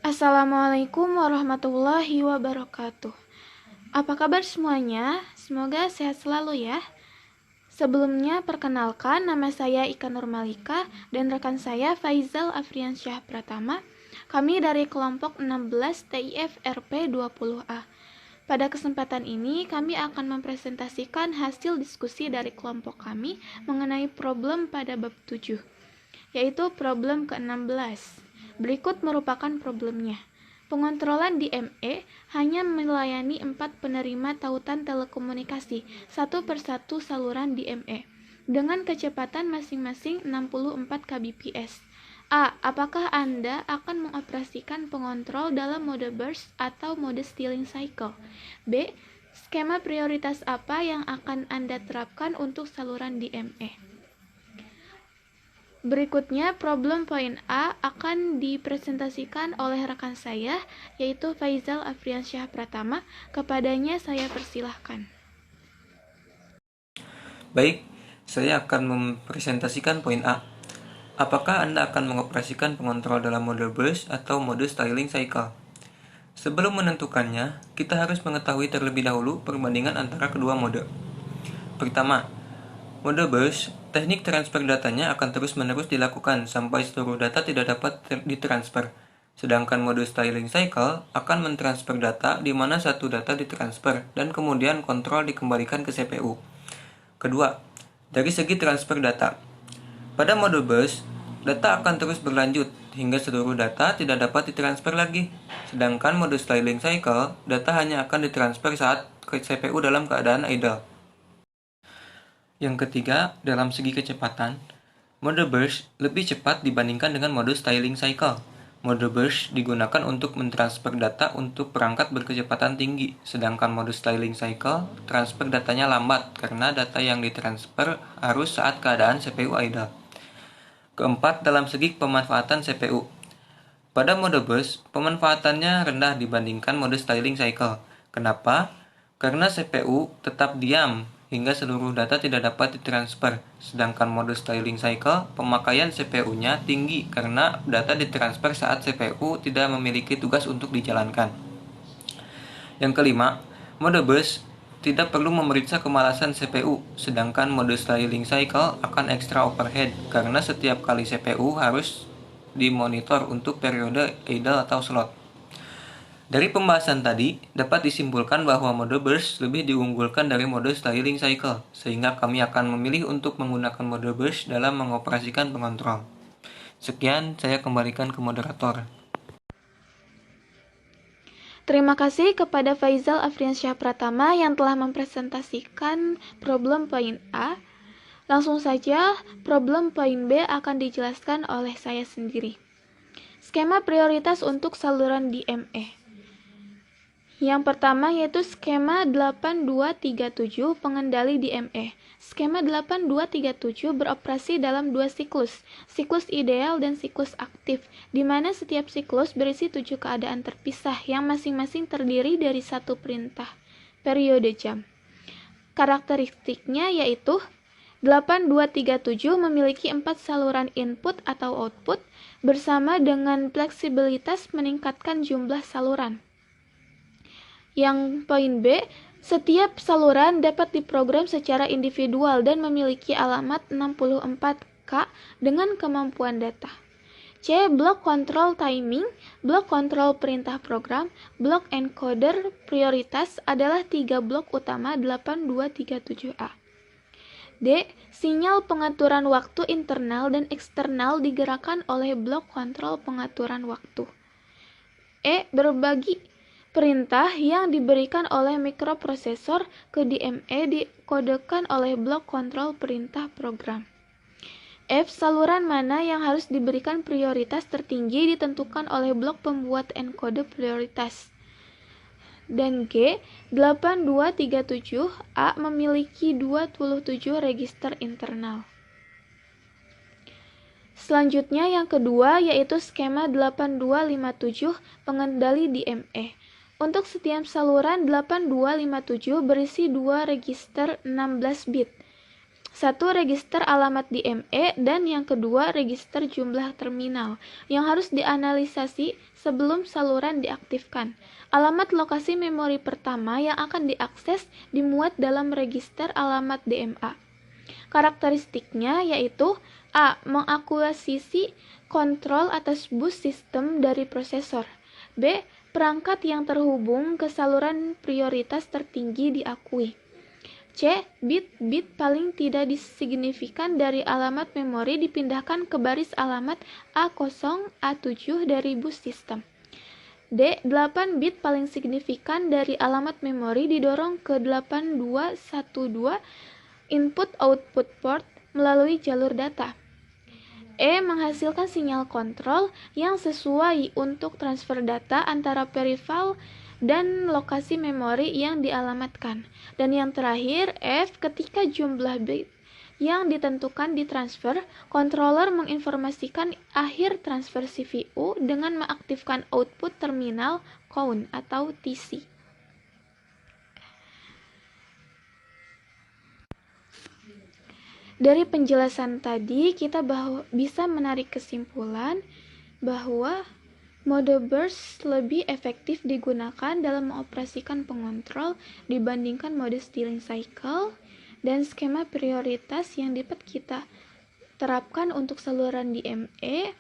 Assalamualaikum warahmatullahi wabarakatuh. Apa kabar semuanya? Semoga sehat selalu ya. Sebelumnya perkenalkan, nama saya Ika Nurmalika dan rekan saya Faizal Afriansyah Pratama. Kami dari kelompok 16 TIF RP 20A. Pada kesempatan ini kami akan mempresentasikan hasil diskusi dari kelompok kami mengenai problem pada bab 7, yaitu problem ke-16. Berikut merupakan problemnya. Pengontrolan DME hanya melayani 4 penerima tautan telekomunikasi, satu persatu saluran DME, dengan kecepatan masing-masing 64 kbps. A. Apakah Anda akan mengoperasikan pengontrol dalam mode burst atau mode stealing cycle? B. Skema prioritas apa yang akan Anda terapkan untuk saluran DME? Berikutnya, problem poin A akan dipresentasikan oleh rekan saya, yaitu Faizal Afriansyah Pratama. Kepadanya saya persilahkan. Baik, saya akan mempresentasikan poin A. Apakah Anda akan mengoperasikan pengontrol dalam mode burst atau mode styling cycle? Sebelum menentukannya, kita harus mengetahui terlebih dahulu perbandingan antara kedua mode. Pertama, mode burst, teknik transfer datanya akan terus-menerus dilakukan sampai seluruh data tidak dapat ditransfer. Sedangkan mode styling cycle akan mentransfer data di mana satu data ditransfer dan kemudian kontrol dikembalikan ke CPU. Kedua, dari segi transfer data. Pada mode burst, data akan terus berlanjut hingga seluruh data tidak dapat ditransfer lagi. Sedangkan mode styling cycle, data hanya akan ditransfer saat CPU dalam keadaan idle. Yang ketiga, dalam segi kecepatan, mode burst lebih cepat dibandingkan dengan mode styling cycle. Mode burst digunakan untuk mentransfer data untuk perangkat berkecepatan tinggi, sedangkan mode styling cycle, transfer datanya lambat karena data yang ditransfer harus saat keadaan CPU idle. Keempat, dalam segi pemanfaatan CPU. Pada mode burst, pemanfaatannya rendah dibandingkan mode styling cycle. Kenapa? Karena CPU tetap diam hingga seluruh data tidak dapat ditransfer. Sedangkan mode styling cycle, pemakaian CPU-nya tinggi karena data ditransfer saat CPU tidak memiliki tugas untuk dijalankan. Yang kelima, mode burst tidak perlu memeriksa kemalasan CPU, sedangkan mode styling cycle akan ekstra overhead karena setiap kali CPU harus dimonitor untuk periode idle atau slot. Dari pembahasan tadi, dapat disimpulkan bahwa mode burst lebih diunggulkan dari mode styling cycle, sehingga kami akan memilih untuk menggunakan mode burst dalam mengoperasikan pengontrol. Sekian, saya kembalikan ke moderator. Terima kasih kepada Faizal Afriansyah Pratama yang telah mempresentasikan problem poin A. Langsung saja, problem poin B akan dijelaskan oleh saya sendiri. Skema prioritas untuk saluran DME. Yang pertama yaitu skema 8237 pengendali DME. Skema 8237 beroperasi dalam dua siklus ideal dan siklus aktif, di mana setiap siklus berisi 7 keadaan terpisah yang masing-masing terdiri dari satu perintah periode jam. Karakteristiknya yaitu 8237 memiliki 4 saluran input atau output bersama dengan fleksibilitas meningkatkan jumlah saluran. Yang poin B, setiap saluran dapat diprogram secara individual dan memiliki alamat 64K dengan kemampuan data. C. Blok kontrol timing, blok kontrol perintah program, blok encoder prioritas adalah 3 blok utama 8237A. D. Sinyal pengaturan waktu internal dan eksternal digerakkan oleh blok kontrol pengaturan waktu. E. Berbagi perintah yang diberikan oleh mikroprosesor ke DME dikodekan oleh blok kontrol perintah program. F. Saluran mana yang harus diberikan prioritas tertinggi ditentukan oleh blok pembuat enkode prioritas. Dan G. 8237A memiliki 27 register internal. Selanjutnya yang kedua yaitu skema 8257 pengendali DME. Untuk setiap saluran 8257 berisi 2 register 16 bit. Satu, register alamat DME, dan yang kedua, register jumlah terminal yang harus dianalisasi sebelum saluran diaktifkan. Alamat lokasi memori pertama yang akan diakses dimuat dalam register alamat DMA. Karakteristiknya yaitu A. Mengakuisisi kontrol atas bus sistem dari prosesor. B. Perangkat yang terhubung ke saluran prioritas tertinggi diakui. C. Bit-bit paling tidak signifikan dari alamat memori dipindahkan ke baris alamat A0, A7 dari bus sistem. D. 8 bit paling signifikan dari alamat memori didorong ke 8212 input-output port melalui jalur data. E. Menghasilkan sinyal kontrol yang sesuai untuk transfer data antara peripheral dan lokasi memori yang dialamatkan. Dan yang terakhir, F. Ketika jumlah bit yang ditentukan ditransfer, controller menginformasikan akhir transfer CPU dengan mengaktifkan output terminal count atau TC. Dari penjelasan tadi, kita bisa menarik kesimpulan bahwa mode burst lebih efektif digunakan dalam mengoperasikan pengontrol dibandingkan mode stealing cycle, dan skema prioritas yang dapat kita terapkan untuk saluran DME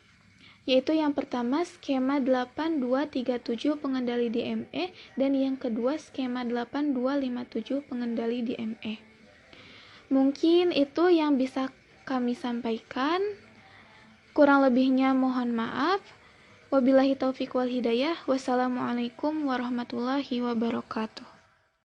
yaitu yang pertama skema 8237 pengendali DME dan yang kedua skema 8257 pengendali DME. Mungkin itu yang bisa kami sampaikan. Kurang lebihnya mohon maaf. Wabillahi taufiq wal hidayah. Wassalamualaikum warahmatullahi wabarakatuh.